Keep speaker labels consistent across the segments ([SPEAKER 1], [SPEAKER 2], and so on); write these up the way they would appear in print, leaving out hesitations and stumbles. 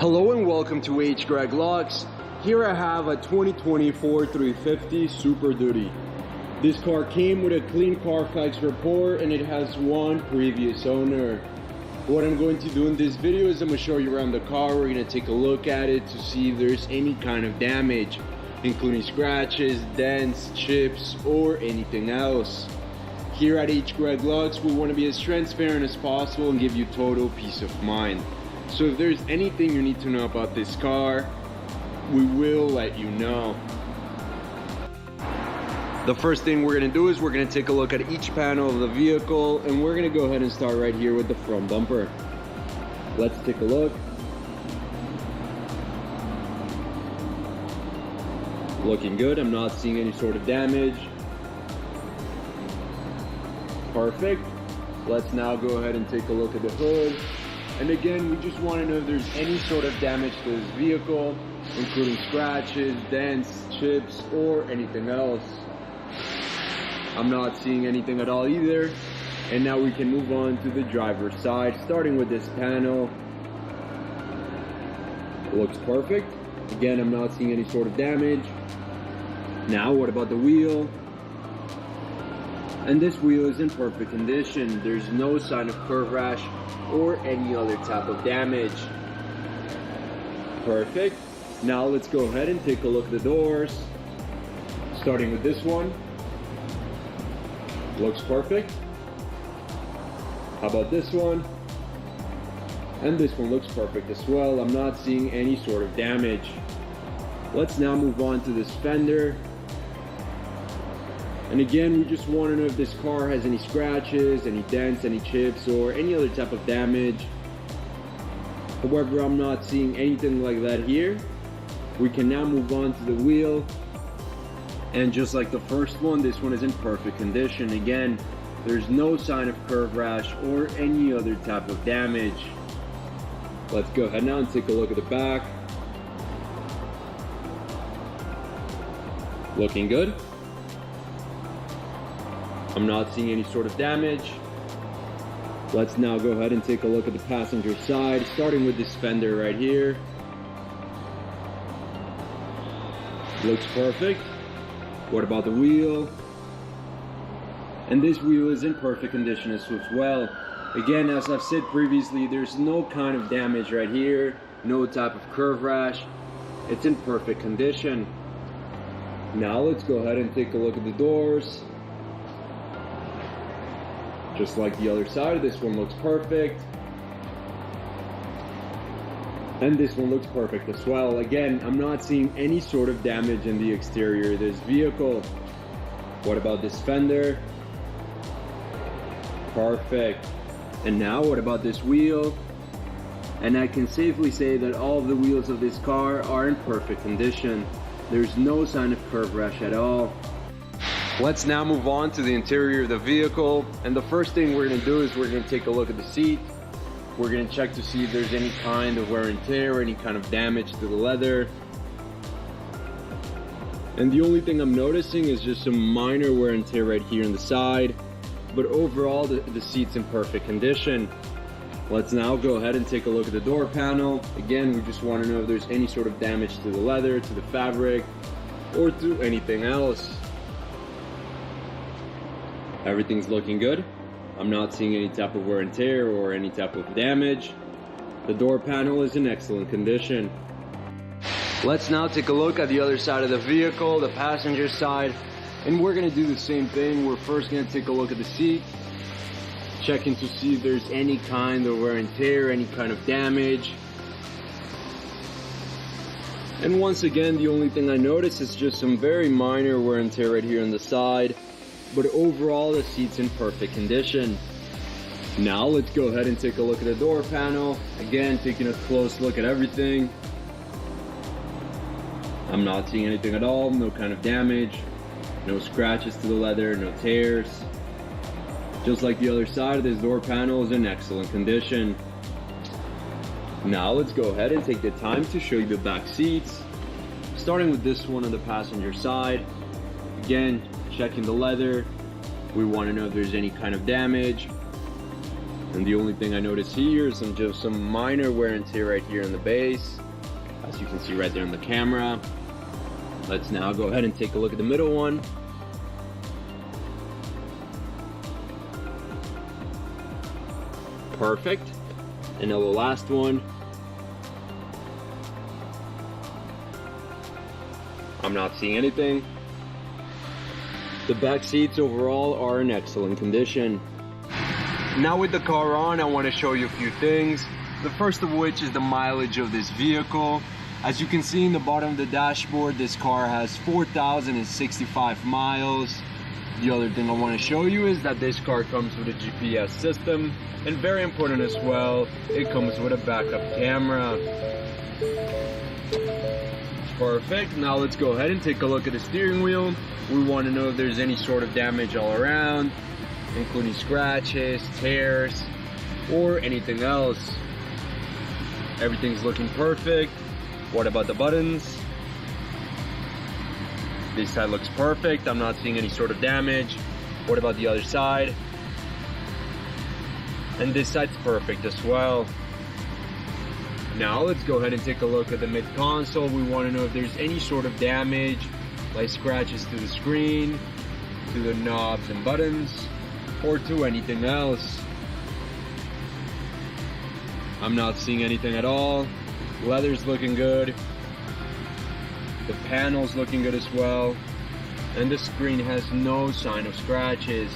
[SPEAKER 1] Hello and welcome to H. Greg Lux. Here I have a 2020 F350 Super Duty. This car came with a clean Carfax report and it has one previous owner. What I'm going to do in this video is I'm going to show you around the car. We're going to take a look at it to see if there's any kind of damage, including scratches, dents, chips, or anything else. Here at H. Greg Lux, we want to be as transparent as possible and give you total peace of mind. So if there's anything you need to know about this car, we will let you know. The first thing we're going to do is we're going to take a look at each panel of the vehicle, and we're going to go ahead and start right here with the front bumper. Let's take a look. Looking good. I'm not seeing any sort of damage. Perfect. Let's now go ahead and take a look at the hood. And again, we just want to know if there's any sort of damage to this vehicle, including scratches, dents, chips, or anything else. I'm not seeing anything at all either. And now we can move on to the driver's side, starting with this panel. Looks perfect. Again, I'm not seeing any sort of damage. Now, what about the wheel? And this wheel is in perfect condition. There's no sign of curve rash or any other type of damage. Perfect. Now let's go ahead and take a look at the doors. Starting with this one. Looks perfect. How about this one? And this one looks perfect as well. I'm not seeing any sort of damage. Let's now move on to this fender. And again, we just want to know if this car has any scratches, any dents, any chips, or any other type of damage. However, I'm not seeing anything like that here. We can now move on to the wheel. And just like the first one, this one is in perfect condition. Again, there's no sign of curve rash or any other type of damage. Let's go ahead now and take a look at the back. Looking good. I'm not seeing any sort of damage. Let's now go ahead and take a look at the passenger side, starting with this fender right here. Looks perfect. What about the wheel? And this wheel is in perfect condition as well. Again, as I've said previously, there's no kind of damage right here, no type of curve rash. It's in perfect condition. Now let's go ahead and take a look at the doors. Just like the other side, this one looks perfect. And this one looks perfect as well. Again, I'm not seeing any sort of damage in the exterior of this vehicle. What about this fender? Perfect. And now what about this wheel? And I can safely say that all of the wheels of this car are in perfect condition. There's no sign of curve rash at all. Let's now move on to the interior of the vehicle, and the first thing we're going to do is we're going to take a look at the seat. We're going to check to see if there's any kind of wear and tear or any kind of damage to the leather. And the only thing I'm noticing is just some minor wear and tear right here on the side, but overall the seat's in perfect condition. Let's now go ahead and take a look at the door panel. Again, we just want to know if there's any sort of damage to the leather, to the fabric, or to anything else. Everything's looking good. I'm not seeing any type of wear and tear or any type of damage. The door panel is in excellent condition. Let's now take a look at the other side of the vehicle, the passenger side, and we're going to do the same thing. We're first going to take a look at the seat, checking to see if there's any kind of wear and tear, any kind of damage. And once again, the only thing I notice is just some very minor wear and tear right here on the side. But overall, the seat's in perfect condition. Now let's go ahead and take a look at the door panel. Again, taking a close look at everything. I'm not seeing anything at all, no kind of damage, no scratches to the leather, no tears. Just like the other side, this door panel is in excellent condition. Now let's go ahead and take the time to show you the back seats. Starting with this one on the passenger side. Again, checking the leather. We want to know if there's any kind of damage. And the only thing I notice here is just some minor wear and tear right here in the base, as you can see right there in the camera. Let's now go ahead and take a look at the middle one. Perfect. And now the last one. I'm not seeing anything. The back seats overall are in excellent condition. Now with the car on, I want to show you a few things. The first of which is the mileage of this vehicle. As you can see in the bottom of the dashboard, this car has 4,065 miles. The other thing I want to show you is that this car comes with a GPS system, and very important as well, it comes with a backup camera. Perfect. Now let's go ahead and take a look at the steering wheel. We want to know if there's any sort of damage all around, including scratches, tears, or anything else. Everything's looking perfect. What about the buttons? This side looks perfect. I'm not seeing any sort of damage. What about the other side? And this side's perfect as well. Now let's go ahead and take a look at the mid console. We want to know if there's any sort of damage, like scratches to the screen, to the knobs and buttons, or to anything else. I'm not seeing anything at all. Leather's looking good. The panel's looking good as well. And the screen has no sign of scratches.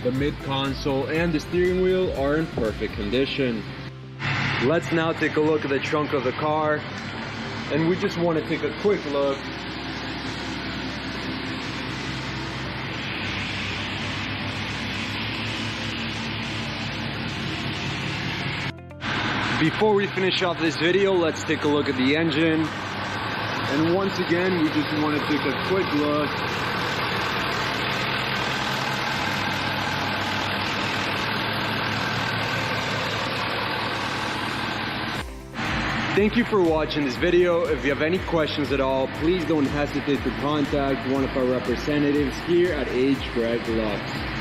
[SPEAKER 1] The mid console and the steering wheel are in perfect condition. Let's now take a look at the trunk of the car. And we just want to take a quick look. Before we finish off this video, let's take a look at the engine. And once again, we just want to take a quick look. Thank you for watching this video. If you have any questions at all, please don't hesitate to contact one of our representatives here at H. Greg Lux.